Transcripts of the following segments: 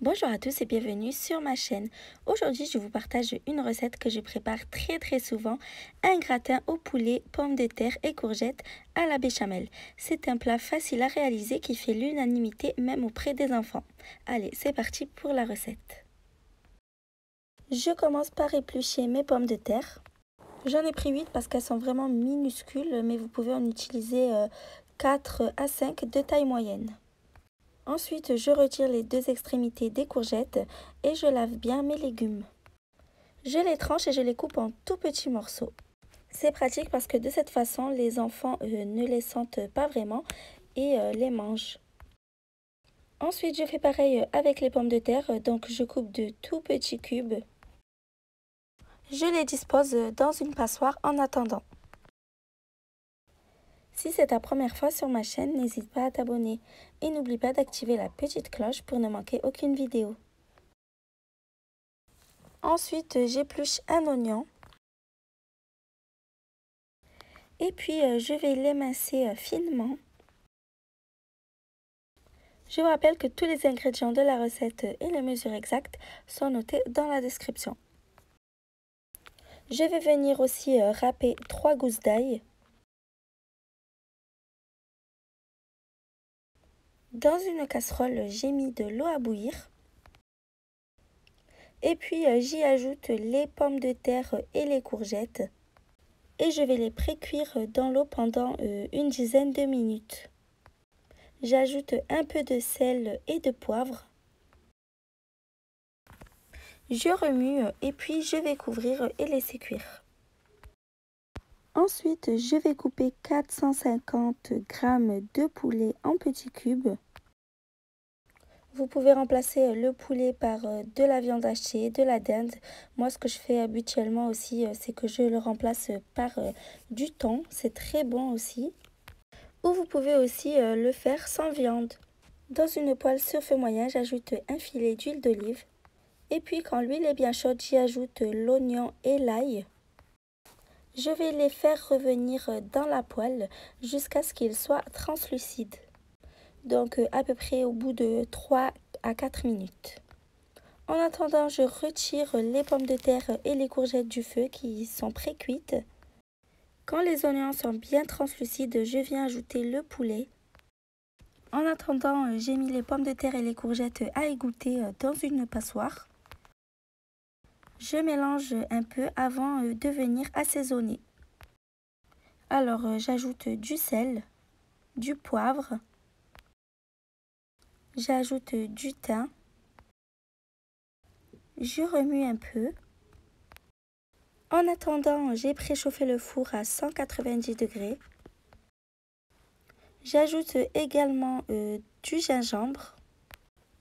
Bonjour à tous et bienvenue sur ma chaîne. Aujourd'hui, je vous partage une recette que je prépare très souvent, un gratin au poulet, pommes de terre et courgettes à la béchamel. C'est un plat facile à réaliser qui fait l'unanimité même auprès des enfants. Allez, c'est parti pour la recette. Je commence par éplucher mes pommes de terre. J'en ai pris 8 parce qu'elles sont vraiment minuscules, mais vous pouvez en utiliser 4 à 5 de taille moyenne. Ensuite, je retire les deux extrémités des courgettes et je lave bien mes légumes. Je les tranche et je les coupe en tout petits morceaux. C'est pratique parce que de cette façon, les enfants ne les sentent pas vraiment et les mangent. Ensuite, je fais pareil avec les pommes de terre, donc je coupe de tout petits cubes. Je les dispose dans une passoire en attendant. Si c'est ta première fois sur ma chaîne, n'hésite pas à t'abonner et n'oublie pas d'activer la petite cloche pour ne manquer aucune vidéo. Ensuite, j'épluche un oignon et puis je vais l'émincer finement. Je vous rappelle que tous les ingrédients de la recette et les mesures exactes sont notés dans la description. Je vais venir aussi râper 3 gousses d'ail. Dans une casserole, j'ai mis de l'eau à bouillir. Et puis j'y ajoute les pommes de terre et les courgettes. Et je vais les pré-cuire dans l'eau pendant une dizaine de minutes. J'ajoute un peu de sel et de poivre. Je remue et puis je vais couvrir et laisser cuire. Ensuite, je vais couper 450 g de poulet en petits cubes. Vous pouvez remplacer le poulet par de la viande hachée, de la dinde. Moi, ce que je fais habituellement aussi, c'est que je le remplace par du thon. C'est très bon aussi. Ou vous pouvez aussi le faire sans viande. Dans une poêle sur feu moyen, j'ajoute un filet d'huile d'olive. Et puis quand l'huile est bien chaude, j'y ajoute l'oignon et l'ail. Je vais les faire revenir dans la poêle jusqu'à ce qu'ils soient translucides. Donc à peu près au bout de 3 à 4 minutes. En attendant, je retire les pommes de terre et les courgettes du feu qui sont pré-cuites. Quand les oignons sont bien translucides, je viens ajouter le poulet. En attendant, j'ai mis les pommes de terre et les courgettes à égoutter dans une passoire. Je mélange un peu avant de venir assaisonner. Alors, j'ajoute du sel, du poivre, j'ajoute du thym, je remue un peu. En attendant, j'ai préchauffé le four à 190 degrés. J'ajoute également du gingembre.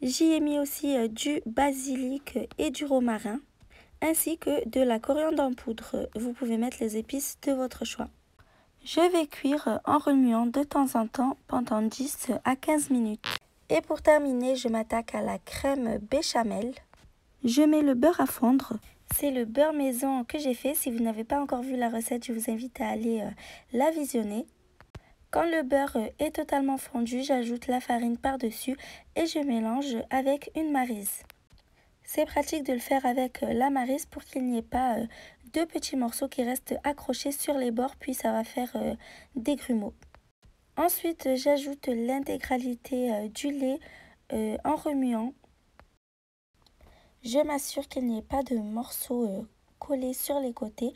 J'y ai mis aussi du basilic et du romarin, ainsi que de la coriandre en poudre. Vous pouvez mettre les épices de votre choix. Je vais cuire en remuant de temps en temps pendant 10 à 15 minutes. Et pour terminer, je m'attaque à la crème béchamel. Je mets le beurre à fondre. C'est le beurre maison que j'ai fait. Si vous n'avez pas encore vu la recette, je vous invite à aller la visionner. Quand le beurre est totalement fondu, j'ajoute la farine par-dessus et je mélange avec une maryse. C'est pratique de le faire avec la maryse pour qu'il n'y ait pas de petits morceaux qui restent accrochés sur les bords, puis ça va faire des grumeaux. Ensuite, j'ajoute l'intégralité du lait en remuant. Je m'assure qu'il n'y ait pas de morceaux collés sur les côtés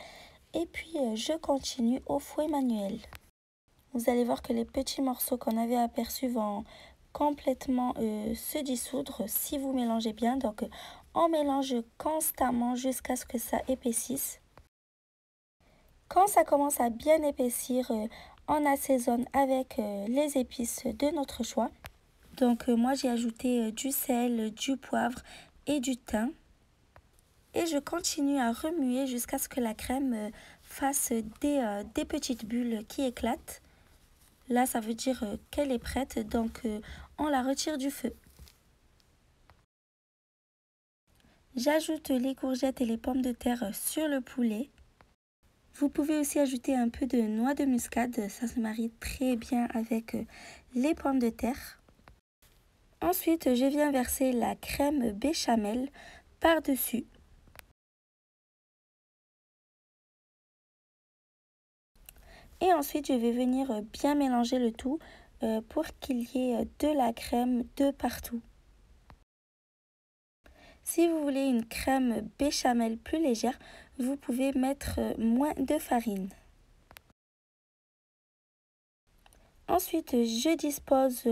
et puis je continue au fouet manuel. Vous allez voir que les petits morceaux qu'on avait aperçus vont complètement se dissoudre si vous mélangez bien. Donc on mélange constamment jusqu'à ce que ça épaississe. Quand ça commence à bien épaissir, on assaisonne avec les épices de notre choix. Donc moi j'ai ajouté du sel, du poivre et du thym. Et je continue à remuer jusqu'à ce que la crème fasse des petites bulles qui éclatent. Là, ça veut dire qu'elle est prête, donc on la retire du feu. J'ajoute les courgettes et les pommes de terre sur le poulet. Vous pouvez aussi ajouter un peu de noix de muscade, ça se marie très bien avec les pommes de terre. Ensuite, je viens verser la crème béchamel par-dessus. Et ensuite, je vais venir bien mélanger le tout pour qu'il y ait de la crème de partout. Si vous voulez une crème béchamel plus légère, vous pouvez mettre moins de farine. Ensuite, je dispose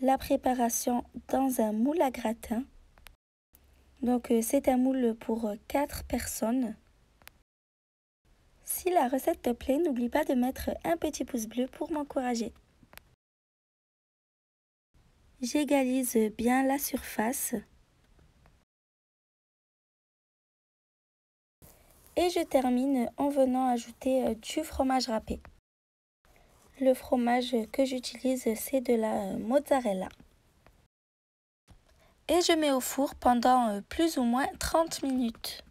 la préparation dans un moule à gratin. Donc, c'est un moule pour 4 personnes. Si la recette te plaît, n'oublie pas de mettre un petit pouce bleu pour m'encourager. J'égalise bien la surface. Et je termine en venant ajouter du fromage râpé. Le fromage que j'utilise, c'est de la mozzarella. Et je mets au four pendant plus ou moins 30 minutes.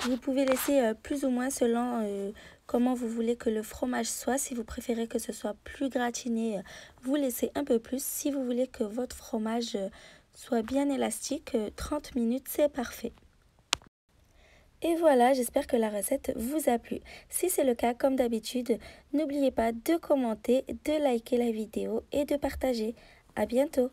Vous pouvez laisser plus ou moins selon comment vous voulez que le fromage soit. Si vous préférez que ce soit plus gratiné, vous laissez un peu plus. Si vous voulez que votre fromage soit bien élastique, 30 minutes, c'est parfait. Et voilà, j'espère que la recette vous a plu. Si c'est le cas, comme d'habitude, n'oubliez pas de commenter, de liker la vidéo et de partager. À bientôt!